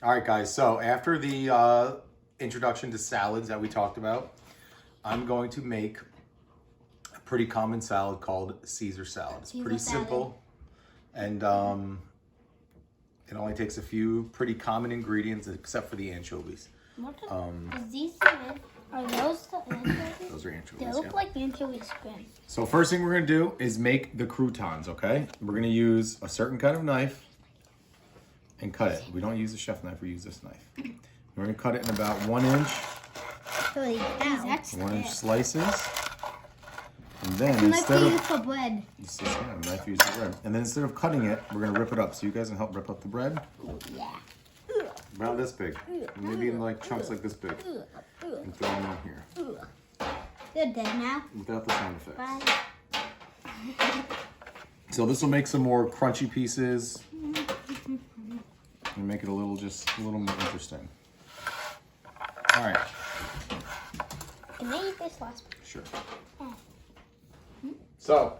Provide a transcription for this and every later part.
All right, guys. So after the introduction to salads that we talked about, I'm going to make a pretty common salad called Caesar salad. It's pretty simple, and it only takes a few pretty common ingredients, except for the anchovies. Is these are those the anchovies? Those are anchovies. They look like anchovy skin. So first thing we're gonna do is make the croutons. Okay, we're gonna use a certain kind of knife and cut it. We don't use the chef knife. We use this knife. We're gonna cut it in about 1 inch. 1 inch slices. And then instead of for bread. knife used for bread. And then instead of cutting it, we're gonna rip it up. So you guys can help rip up the bread. Yeah. About this big. Maybe in like chunks like this big. And throw them in here. They're dead now. Without the sound effects. So this will make some more crunchy pieces. And make it a little more interesting. All right. Can I eat this last one? Sure. So,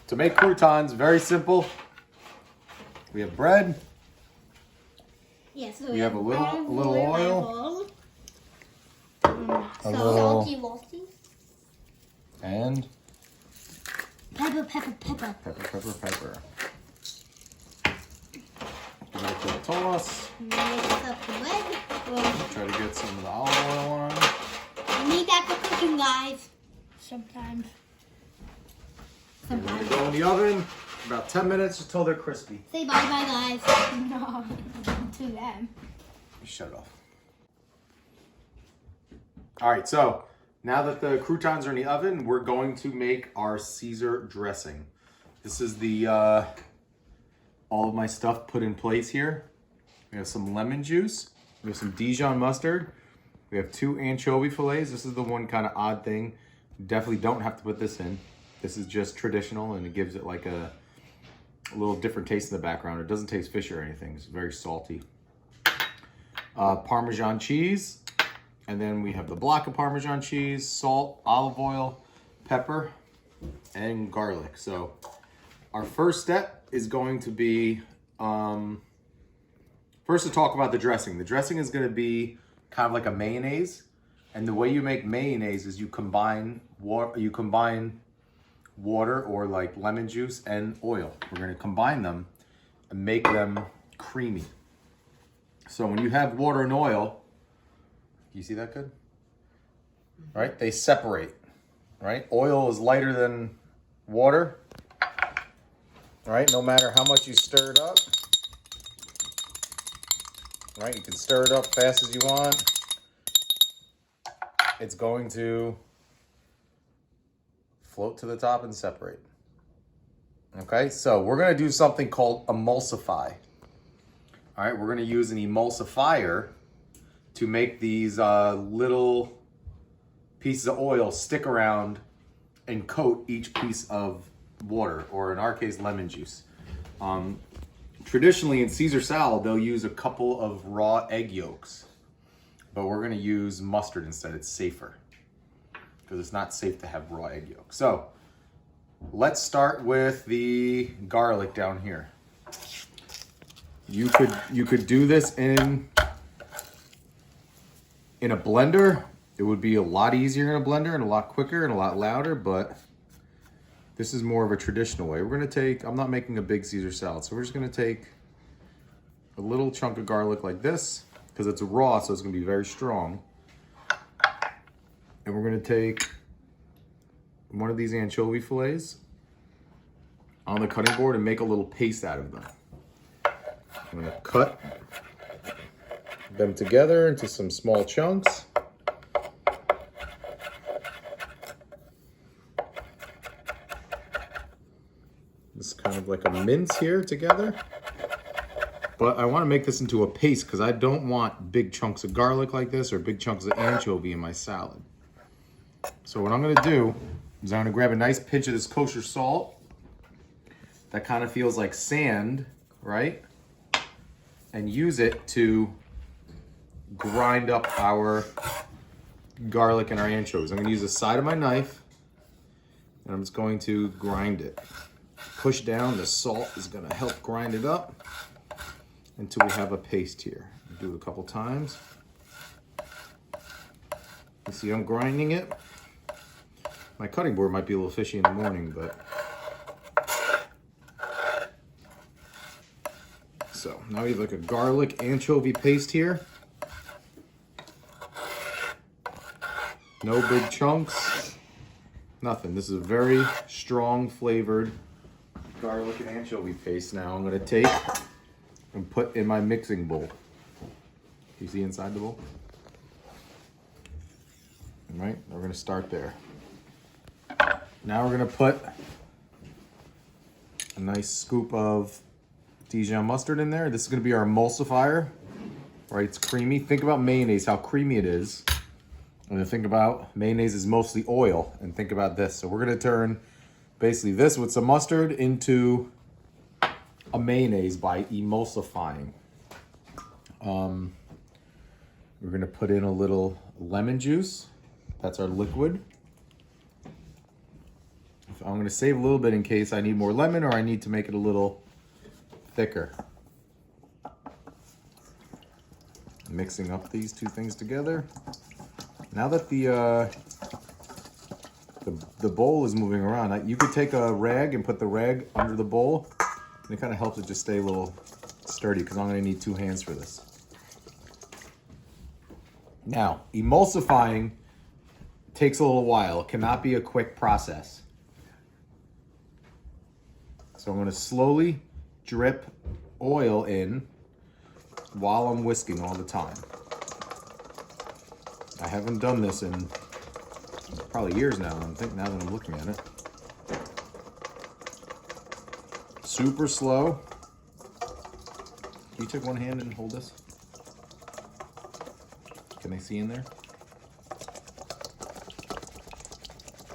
to make croutons, very simple. We have bread. Yeah, so We have a little oil. A little salty. And Pepper. pepper. Give it a quick toss. Mix up the bread. Try to get some of the olive oil on. We need that for cooking, guys. Sometimes. We're gonna go in the oven about 10 minutes until they're crispy. Say bye-bye, guys. No, to them. Shut it off. All right, so now that the croutons are in the oven, we're going to make our Caesar dressing. This is the all of my stuff put in place here. We have some lemon juice. We have some Dijon mustard. We have 2 anchovy fillets. This is the one kind of odd thing. Definitely don't have to put this in. This is just traditional, and it gives it like a little different taste in the background. It doesn't taste fishy or anything. It's very salty. Parmesan cheese. And then we have the block of Parmesan cheese, salt, olive oil, pepper, and garlic. So our first step is going to be, first to talk about the dressing. The dressing is going to be kind of like a mayonnaise. And the way you make mayonnaise is you combine water or like lemon juice and oil. We're going to combine them and make them creamy. So when you have water and oil, you see that good? Right? They separate, right? Oil is lighter than water, right? No matter how much you stir it up, right? You can stir it up fast as you want. It's going to float to the top and separate. Okay, so we're gonna do something called emulsify. All right, we're gonna use an emulsifier to make these little pieces of oil stick around and coat each piece of water, or in our case, lemon juice. Traditionally in Caesar salad, they'll use a couple of raw egg yolks, but we're gonna use mustard instead. It's safer because it's not safe to have raw egg yolk. So let's start with the garlic down here. You could do this in a blender. It would be a lot easier in a blender and a lot quicker and a lot louder, but this is more of a traditional way. We're gonna take, I'm not making a big Caesar salad, so we're just gonna take a little chunk of garlic like this, because it's raw, so it's gonna be very strong. And we're gonna take one of these anchovy fillets on the cutting board and make a little paste out of them. I'm gonna cut them together into some small chunks. This is kind of like a mince here together. But I want to make this into a paste because I don't want big chunks of garlic like this or big chunks of anchovy in my salad. So what I'm going to do is I'm going to grab a nice pinch of this kosher salt that kind of feels like sand, right? And use it to grind up our garlic and our anchovies. I'm going to use the side of my knife and I'm just going to grind it. Push down, the salt is going to help grind it up. until we have a paste here. Do it a couple times. You see I'm grinding it. My cutting board might be a little fishy in the morning, but. So now we have like a garlic anchovy paste here. No big chunks, nothing. This is a very strong flavored garlic and anchovy paste. Now I'm gonna take and put in my mixing bowl. You see inside the bowl? All right, we're gonna start there. Now we're gonna put a nice scoop of Dijon mustard in there. This is gonna be our emulsifier, right? It's creamy. Think about mayonnaise, how creamy it is. And then think about mayonnaise is mostly oil, and think about this. So we're gonna turn basically this with some mustard into a mayonnaise by emulsifying. We're gonna put in a little lemon juice. That's our liquid. I'm gonna save a little bit in case I need more lemon or I need to make it a little thicker. Mixing up these two things together. Now that the bowl is moving around, you could take a rag and put the rag under the bowl, and it kind of helps it just stay a little sturdy because I'm going to need 2 hands for this. Now, emulsifying takes a little while. It cannot be a quick process. So I'm going to slowly drip oil in while I'm whisking all the time. I haven't done this in probably years now, I think, now that I'm looking at it. Super slow. Can you take one hand and hold this? Can they see in there?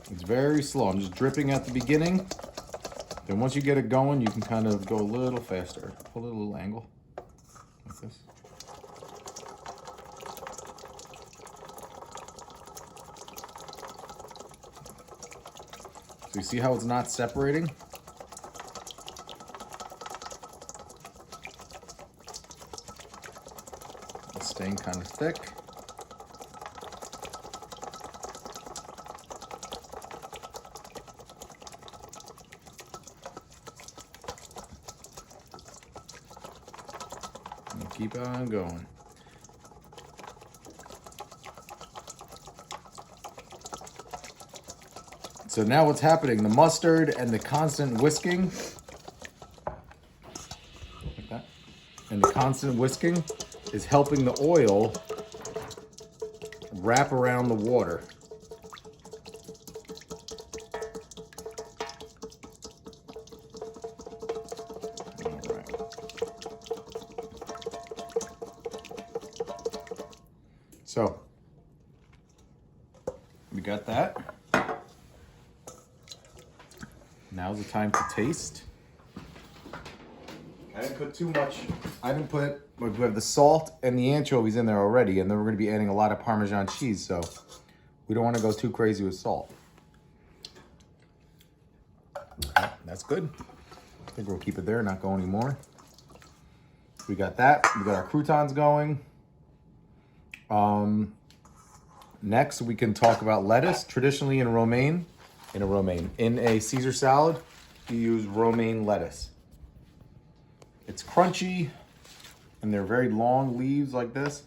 It's very slow. I'm just dripping at the beginning. Then once you get it going, you can kind of go a little faster. Pull it a little angle, like this. So you see how it's not separating? It's staying kind of thick. And keep on going. So now what's happening, the mustard and the constant whisking, like that, and the constant whisking is helping the oil wrap around the water. All right. So, we got that. Now's the time to taste. I didn't put too much. We have the salt and the anchovies in there already, and then we're going to be adding a lot of Parmesan cheese, so we don't want to go too crazy with salt. That's good. I think we'll keep it there, not go anymore. We got that. We got our croutons going. Next, we can talk about lettuce. Traditionally in a Caesar salad, you use romaine lettuce. It's crunchy, and they're very long leaves like this.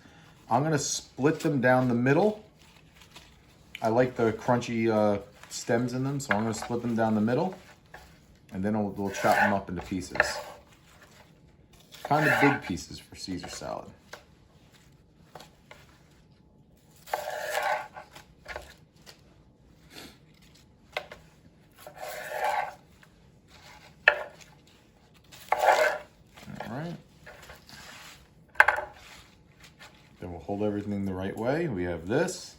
I'm gonna split them down the middle. I like the crunchy stems in them, so I'm gonna split them down the middle, and then we'll chop them up into pieces. Kind of big pieces for Caesar salad. Then we'll hold everything the right way. We have this,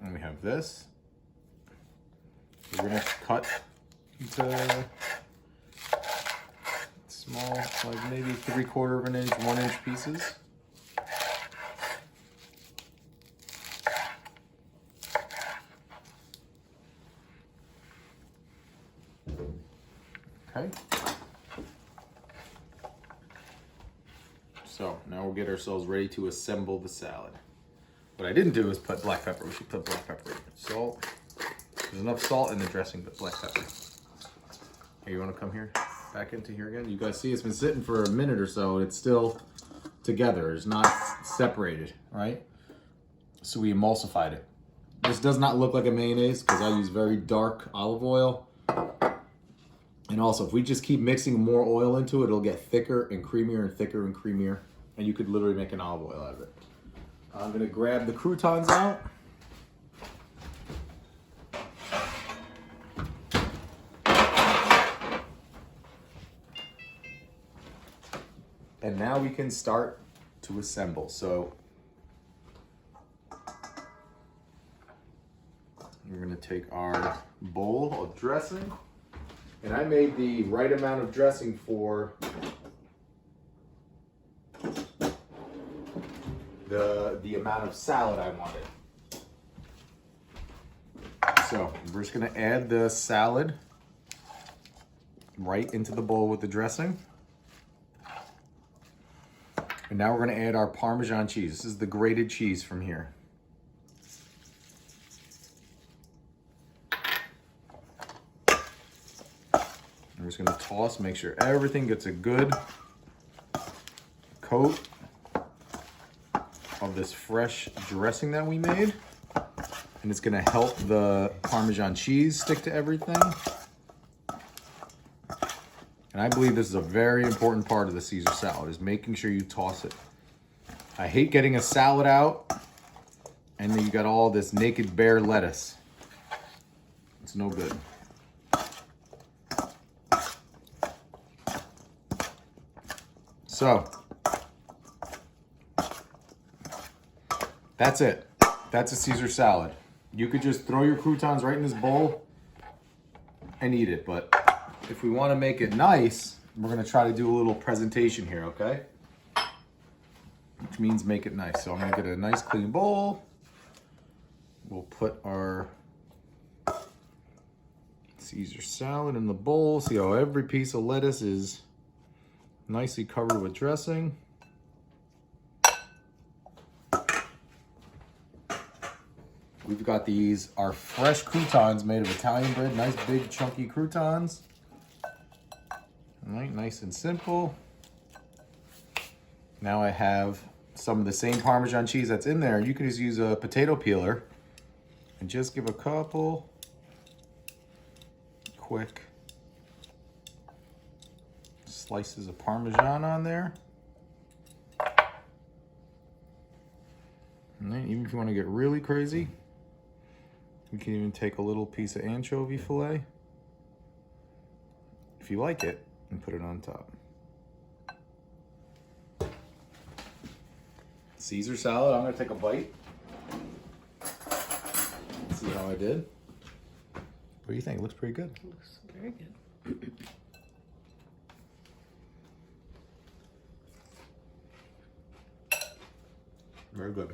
and we have this. We're gonna cut into small, like maybe 3/4 of an inch, 1 inch pieces. Okay. So now we'll get ourselves ready to assemble the salad. What I didn't do is put black pepper. We should put black pepper. Salt. There's enough salt in the dressing, but black pepper. Hey, you want to come here? Back into here again? You guys see it's been sitting for a minute or so. It's still together. It's not separated, right? So we emulsified it. This does not look like a mayonnaise because I use very dark olive oil. And also, if we just keep mixing more oil into it, it'll get thicker and creamier and thicker and creamier. And you could literally make an olive oil out of it. I'm gonna grab the croutons out. And now we can start to assemble. So we're gonna take our bowl of dressing. And I made the right amount of dressing for the amount of salad I wanted. So we're just gonna add the salad right into the bowl with the dressing. And now we're gonna add our Parmesan cheese. This is the grated cheese from here. I'm just gonna toss, make sure everything gets a good coat of this fresh dressing that we made. And it's gonna help the Parmesan cheese stick to everything. And I believe this is a very important part of the Caesar salad, is making sure you toss it. I hate getting a salad out and then you got all this naked bare lettuce. It's no good. So, that's it. That's a Caesar salad. You could just throw your croutons right in this bowl and eat it. But if we want to make it nice, we're going to try to do a little presentation here, okay? Which means make it nice. So I'm going to get a nice clean bowl. We'll put our Caesar salad in the bowl. See how every piece of lettuce is nicely covered with dressing. We've got these, our fresh croutons made of Italian bread, nice big chunky croutons. All right, nice and simple. Now I have some of the same Parmesan cheese that's in there. You can just use a potato peeler and just give a couple quick slices of Parmesan on there. And then even if you want to get really crazy, you can even take a little piece of anchovy fillet, if you like it, and put it on top. Caesar salad, I'm gonna take a bite. See how I did. What do you think? It looks pretty good. It looks very good. Very good.